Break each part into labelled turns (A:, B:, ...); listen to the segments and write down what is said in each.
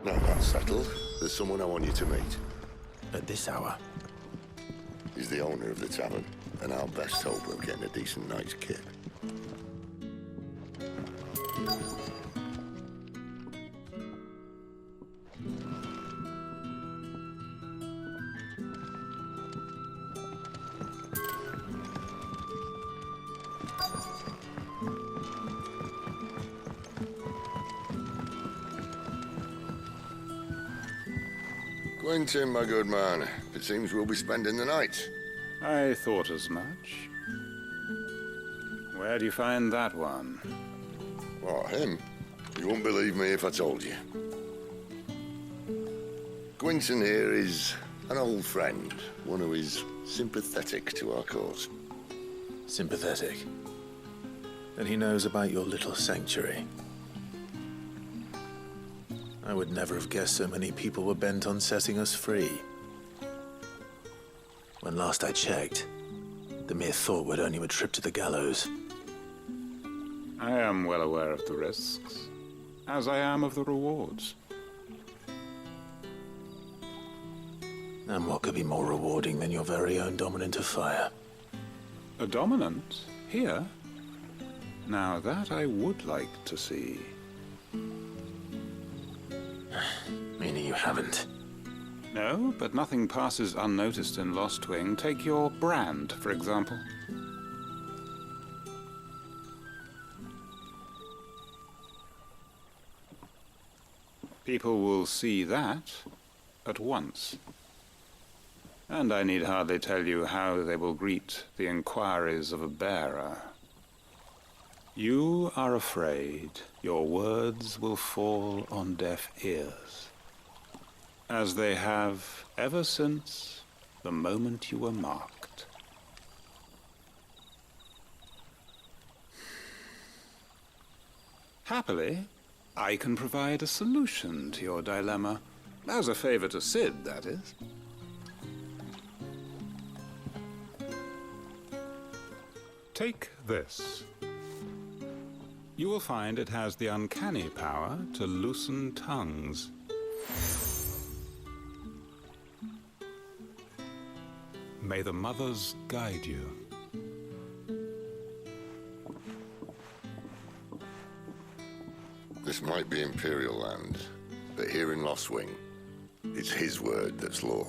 A: Now that's settled. There's someone I want you to meet.
B: At this hour?
A: He's the owner of the tavern, and our best hope of getting a decent night's kip. Quentin, my good man, it seems we'll be spending the night.
C: I thought as much. Where do you find that one?
A: What, him? You wouldn't believe me if I told you. Quentin here is an old friend, one who is sympathetic to our cause.
B: Sympathetic? Then he knows about your little sanctuary. I would never have guessed so many people were bent on setting us free. When last I checked, the mere thought would earn you a trip to the gallows.
C: I am well aware of the risks, as I am of the rewards.
B: And what could be more rewarding than your very own dominant of fire?
C: A dominant? Here? Now that I would like to see.
B: Meaning you haven't?
C: No, but nothing passes unnoticed in Lost Wing. Take your brand, for example. People will see that at once. And I need hardly tell you how they will greet the inquiries of a bearer. You are afraid your words will fall on deaf ears, as they have ever since the moment you were marked. Happily, I can provide a solution to your dilemma, as a favor to Sid, that is. Take this. You will find it has the uncanny power to loosen tongues. May the mothers guide you.
A: This might be Imperial land, but here in Lost Wing, it's his word that's law.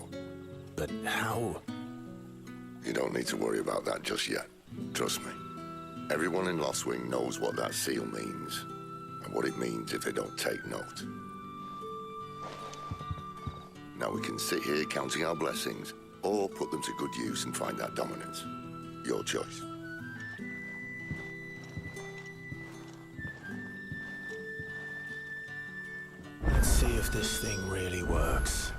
B: But how?
A: You don't need to worry about that just yet. Trust me. Everyone in Lost Wing knows what that seal means, and what it means if they don't take note. Now we can sit here counting our blessings, or put them to good use and find that dominance. Your choice.
B: Let's see if this thing really works.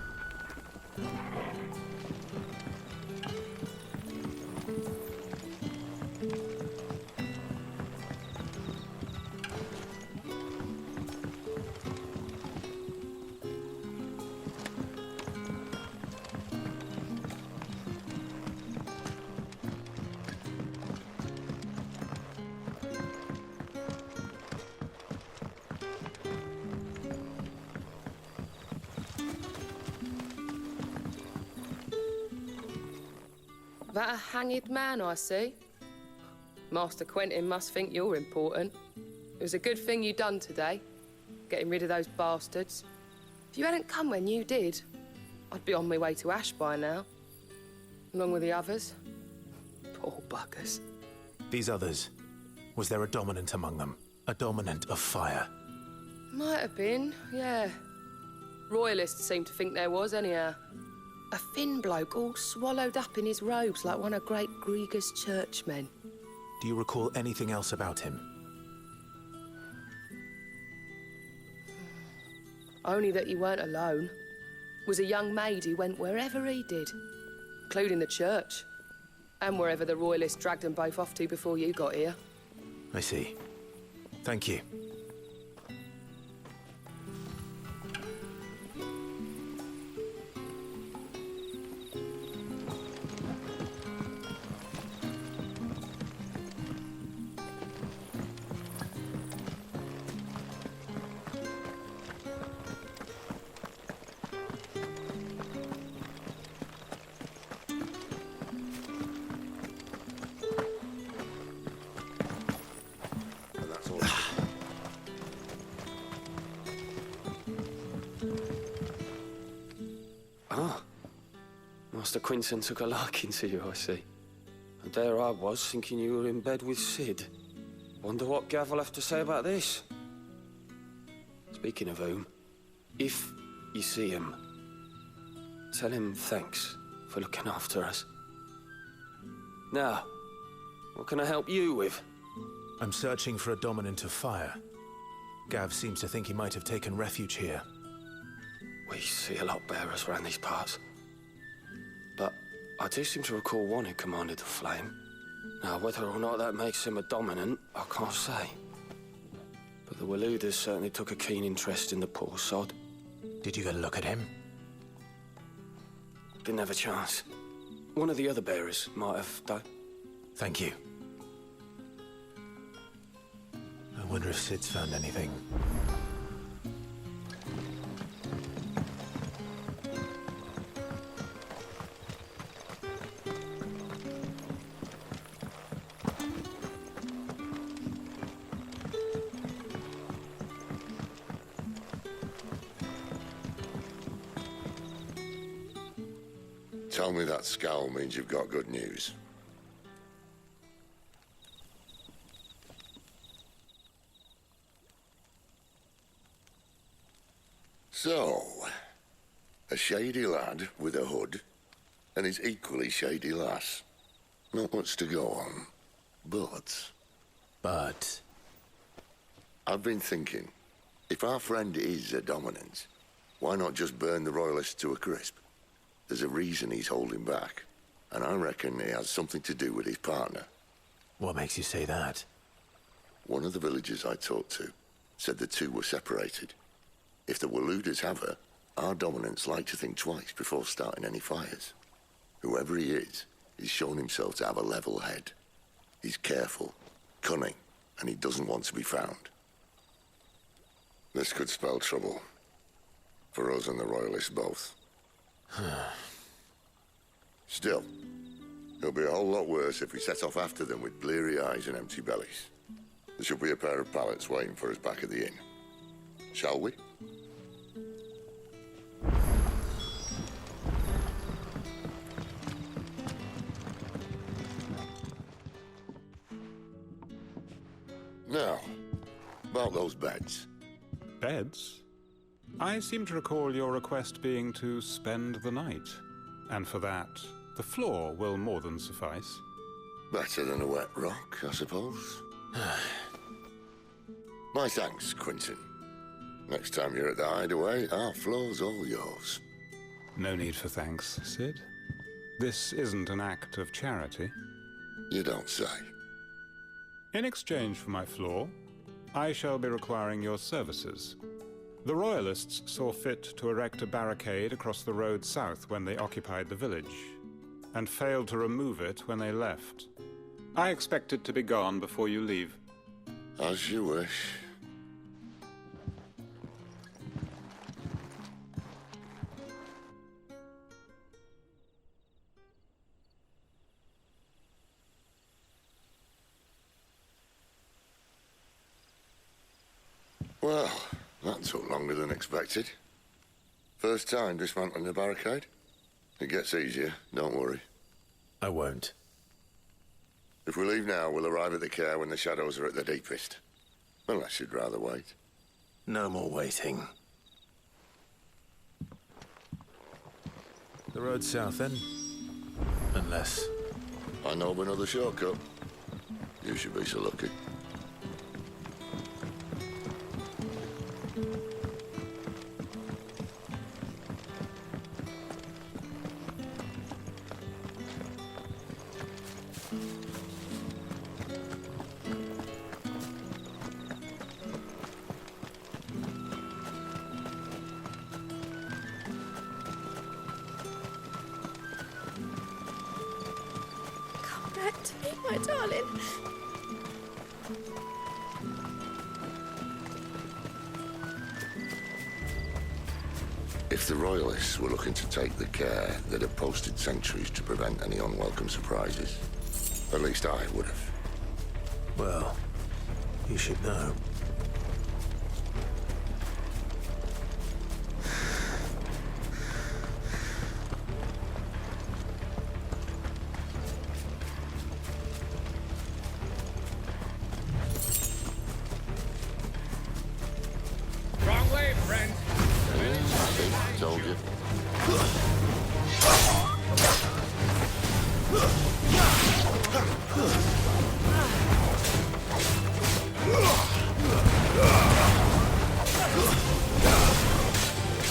D: That a hanged man I see? Master Quentin must think you're important. It was a good thing you done today, getting rid of those bastards. If you hadn't come when you did, I'd be on my way to Ash by now, along with the others. Poor buggers.
B: These others, was there a dominant among them? A dominant of fire?
D: Might have been, yeah. Royalists seem to think there was, anyhow. A thin bloke all swallowed up in his robes like one of Great Grieger's churchmen.
B: Do you recall anything else about him?
D: Only that he weren't alone. Was a young maid who went wherever he did, including the church, and wherever the Royalists dragged them both off to before you got here.
B: I see. Thank you.
E: Master Quinton took a liking to you, I see. And there I was, thinking you were in bed with Sid. Wonder what Gav will have to say about this. Speaking of whom, if you see him, tell him thanks for looking after us. Now, what can I help you with?
B: I'm searching for a dominant of fire. Gav seems to think he might have taken refuge here.
E: We see a lot bearers around these parts. But I do seem to recall one who commanded the flame. Now, whether or not that makes him a dominant, I can't say. But the Waluders certainly took a keen interest in the poor sod.
B: Did you get a look at him?
E: Didn't have a chance. One of the other bearers might have done.
B: Thank you. I wonder if Sid's found anything.
A: Tell me that scowl means you've got good news. So, a shady lad with a hood, and his equally shady lass. Not much to go on, but... I've been thinking, if our friend is a dominant, why not just burn the royalists to a crisp? There's a reason he's holding back, and I reckon he has something to do with his partner.
B: What makes you say that?
A: One of the villagers I talked to said the two were separated. If the Waluders have her, our dominants like to think twice before starting any fires. Whoever he is, he's shown himself to have a level head. He's careful, cunning, and he doesn't want to be found. This could spell trouble. For us and the Royalists both. Still, it'll be a whole lot worse if we set off after them with bleary eyes and empty bellies. There should be a pair of pallets waiting for us back at the inn. Shall we? Now, about those beds.
C: Beds? I seem to recall your request being to spend the night. And for that, the floor will more than suffice.
A: Better than a wet rock, I suppose. My thanks, Quinton. Next time you're at the hideaway, our floor's all yours.
C: No need for thanks, Sid. This isn't an act of charity.
A: You don't say.
C: In exchange for my floor, I shall be requiring your services. The Royalists saw fit to erect a barricade across the road south when they occupied the village, and failed to remove it when they left. I expect it to be gone before you leave.
A: As you wish. Well, that took longer than expected. First time dismantling the barricade? It gets easier, don't worry.
B: I won't.
A: If we leave now, we'll arrive at the care when the shadows are at their deepest. Unless you'd rather wait.
B: No more waiting. The road south, then? Unless...
A: I know of another shortcut. You should be so lucky.
F: Back to me, my darling.
A: If the Royalists were looking to take the care, they'd have posted sentries to prevent any unwelcome surprises. At least I would have.
B: Well, you should know.
G: friend.
A: See, told you.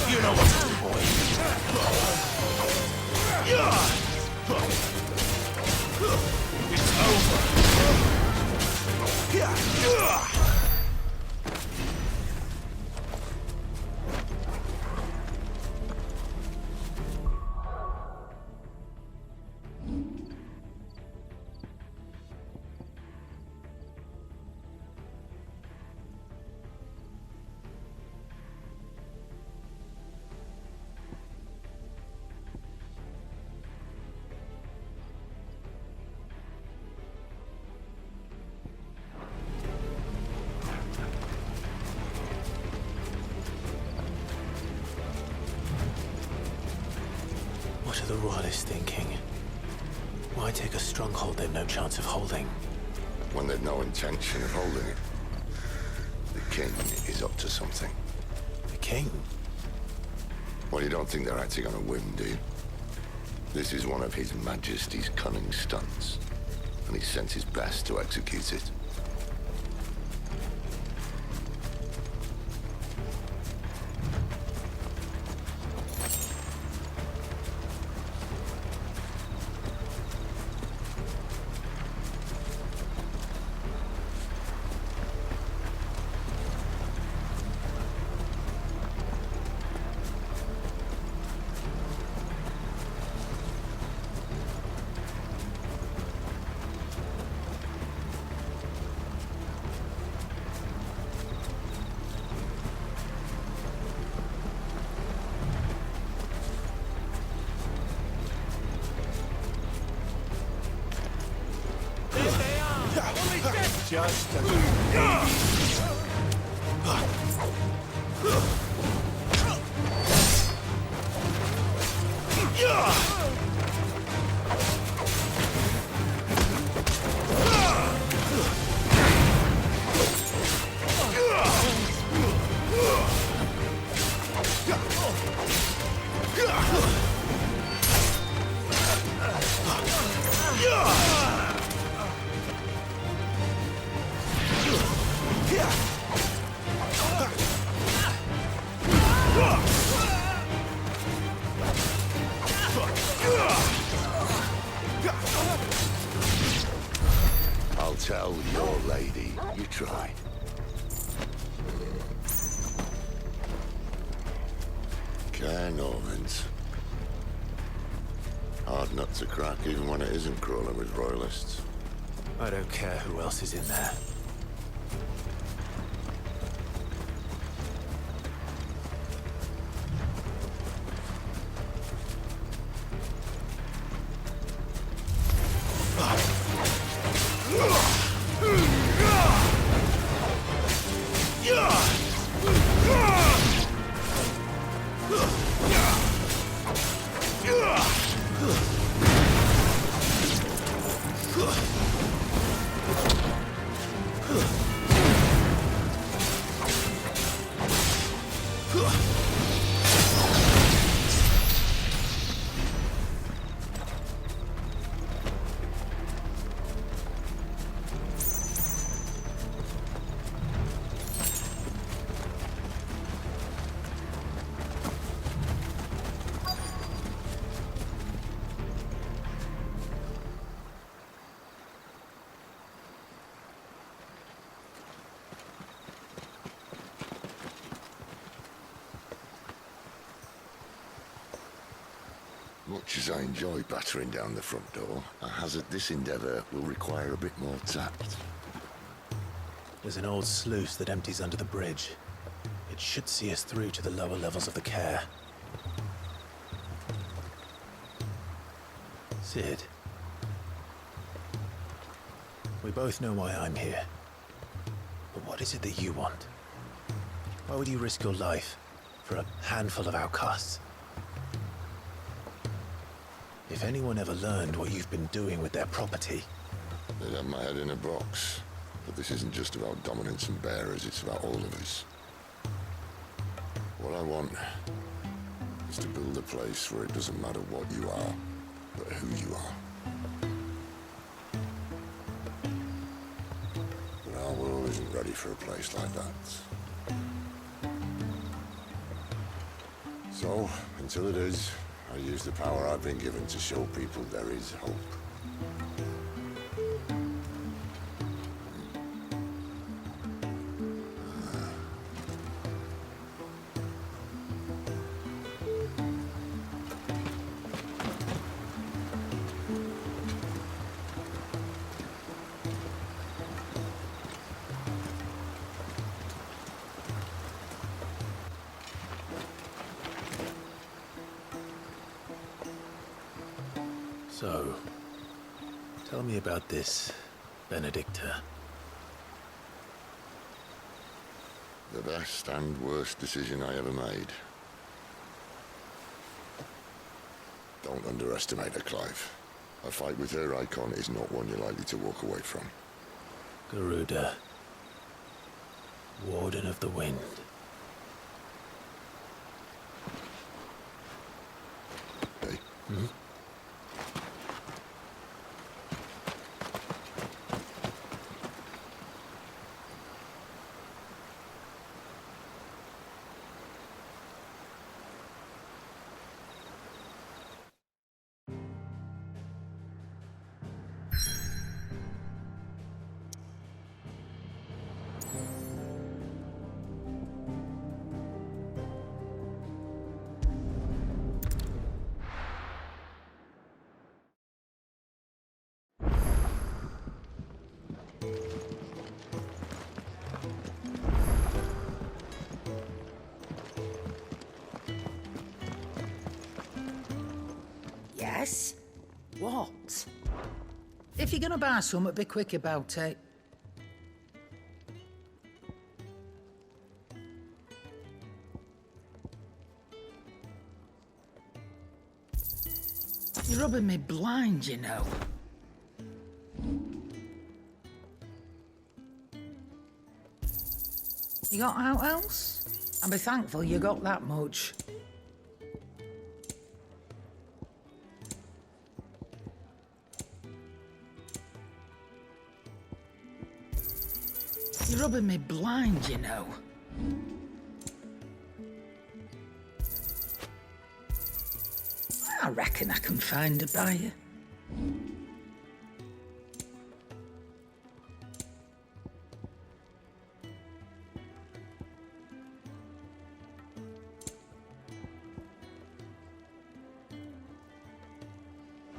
B: You know what to do, boy.
G: It's over.
B: What are the royalists thinking? Why take a stronghold they've no chance of holding?
A: When they've no intention of holding it. The king is up to something.
B: The king?
A: Well, you don't think they're acting on a whim, do you? This is one of His Majesty's cunning stunts, and he sent his best to execute it.
G: Just a...
A: I'll tell your lady you tried. Care Normans. Hard nut to crack even when it isn't crawling with royalists.
B: I don't care who else is in there.
A: Much as I enjoy battering down the front door, I hazard this endeavour will require a bit more tact.
B: There's an old sluice that empties under the bridge. It should see us through to the lower levels of the care. Sid. We both know why I'm here. But what is it that you want? Why would you risk your life for a handful of outcasts? If anyone ever learned what you've been doing with their property...
A: They'd have my head in a box. But this isn't just about dominance and bearers, it's about all of us. What I want is to build a place where it doesn't matter what you are, but who you are. But our world isn't ready for a place like that. So, until it is, I use the power I've been given to show people there is hope.
B: So, tell me about this Benedicta.
A: The best and worst decision I ever made. Don't underestimate her, Clive. A fight with her icon is not one you're likely to walk away from.
B: Garuda. Warden of the Wind.
A: Hey?
B: Hmm?
H: Yes? What? If you're gonna buy something, be quick about it. You're rubbing me blind, you know. You got out else? I'll be thankful you got that much. You're rubbing me blind, you know. I reckon I can find a buyer.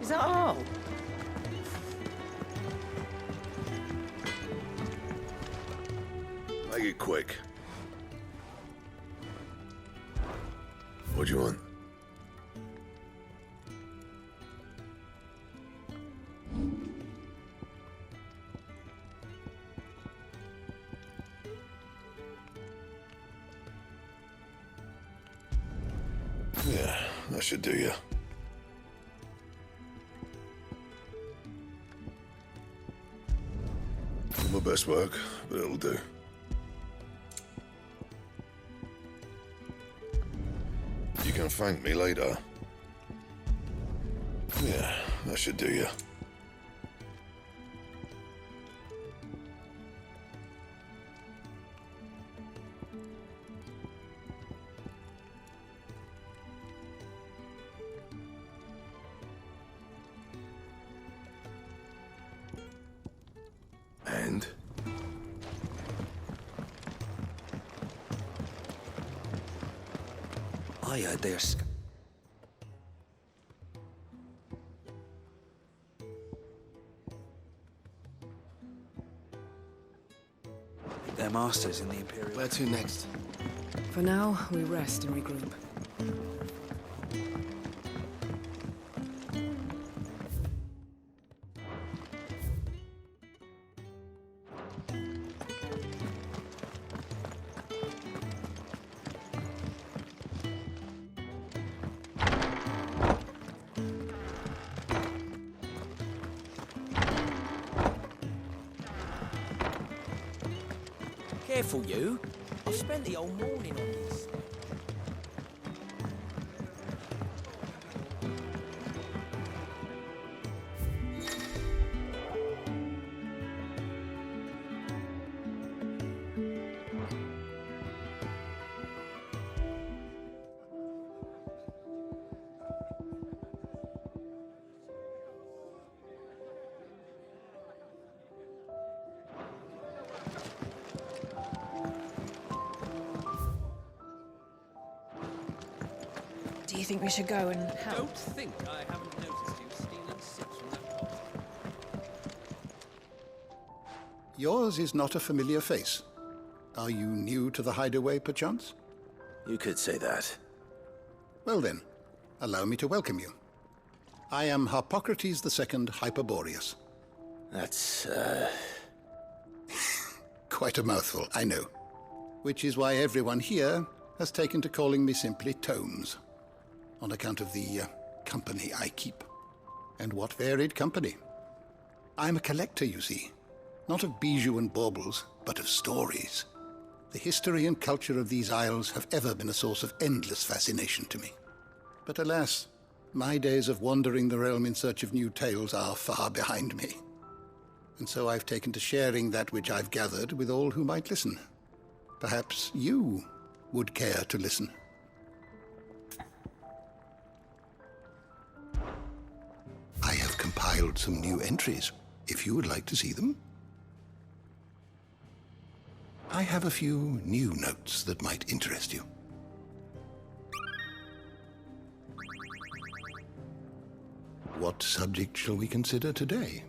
H: Is that all?
A: Make it quick. What do you want? Yeah, that should do you. Not my best work, but it'll do. You can thank me later. Yeah, that should do you. And?
I: I heard they're Their masters in the Imperial...
E: Where to next?
J: For now, we rest and regroup.
I: Careful, you. I've spent the whole morning on this.
J: Do you think we should go and help?
G: Don't think I haven't noticed you stealing sips from that pot.
K: Yours is not a familiar face. Are you new to the hideaway, perchance?
B: You could say that.
K: Well then, allow me to welcome you. I am Harpocrates II Hyperboreus.
B: That's,
K: Quite a mouthful, I know. Which is why everyone here has taken to calling me simply Tomes, on account of the company I keep. And what varied company. I'm a collector, you see. Not of bijou and baubles, but of stories. The history and culture of these isles have ever been a source of endless fascination to me. But alas, my days of wandering the realm in search of new tales are far behind me. And so I've taken to sharing that which I've gathered with all who might listen. Perhaps you would care to listen. I have compiled some new entries, if you would like to see them. I have a few new notes that might interest you. What subject shall we consider today?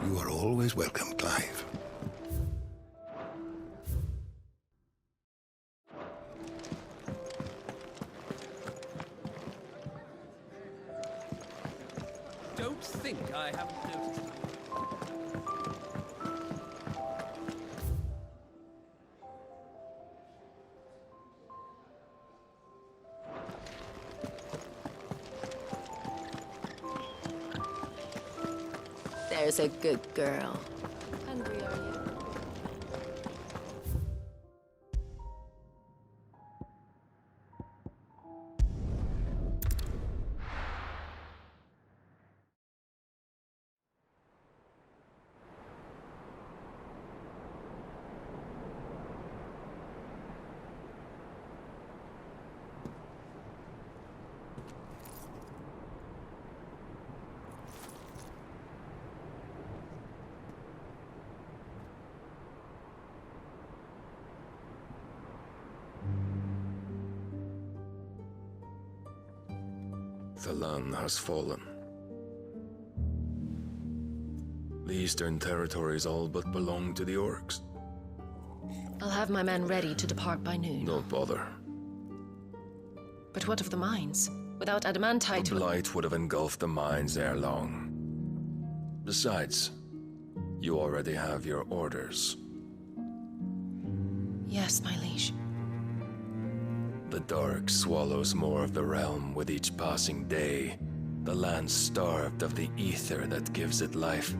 K: You are always welcome, Clive.
G: Don't think I haven't noticed you.
F: There's a good girl.
D: Hungry, are you?
L: The land has fallen. The Eastern Territories all but belong to the Orcs.
F: I'll have my men ready to depart by noon.
L: Don't bother.
F: But what of the mines? Without adamantite...
L: The blight would have engulfed the mines ere long. Besides, you already have your orders.
F: Yes, my liege.
L: The dark swallows more of the realm with each passing day. The land starved of the ether that gives it life.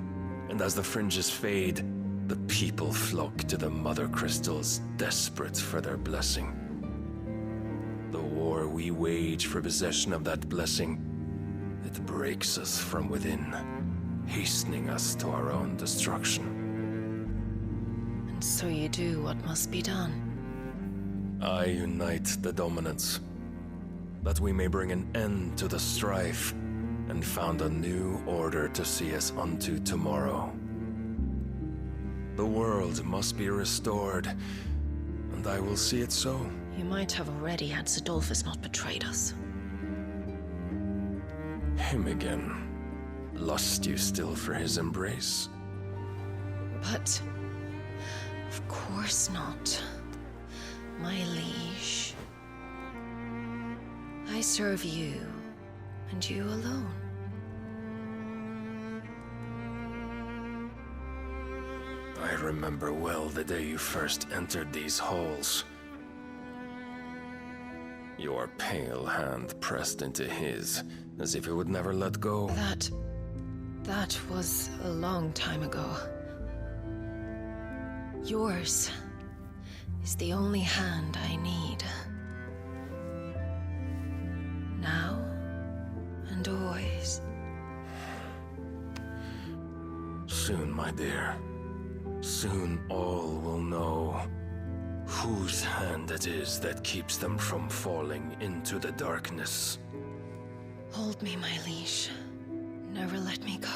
L: And as the fringes fade, the people flock to the mother crystals, desperate for their blessing. The war we wage for possession of that blessing, it breaks us from within, hastening us to our own destruction.
F: And so you do what must be done.
L: I unite the dominants, that we may bring an end to the strife, and found a new order to see us unto tomorrow. The world must be restored, and I will see it so.
F: You might have already had Sidolphus not betrayed us.
L: Him again. Lust you still for his embrace?
F: But... of course not. My liege. I serve you, and you alone.
L: I remember well the day you first entered these halls. your pale hand pressed into his, as if it would never let go.
F: That was a long time ago. Yours is the only hand I need. Now and always.
L: Soon, my dear. Soon all will know whose hand it is that keeps them from falling into the darkness.
F: Hold me, my liege. Never let me go.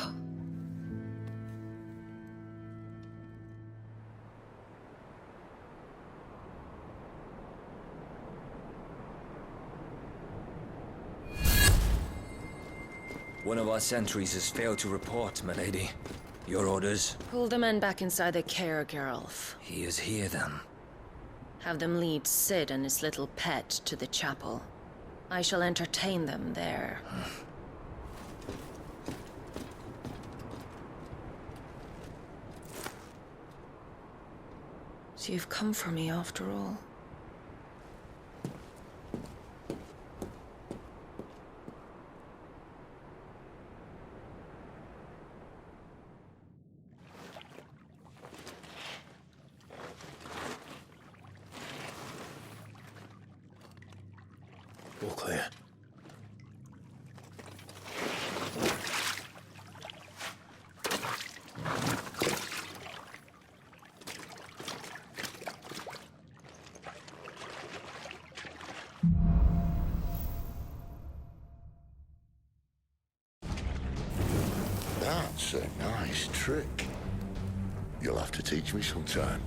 I: One of our sentries has failed to report, my lady. Your orders?
F: Pull the men back inside the care, Geralf.
I: He is here, then.
F: Have them lead Sid and his little pet to the chapel. I shall entertain them there. So you've come for me after all.
B: All clear.
A: That's a nice trick. You'll have to teach me sometime.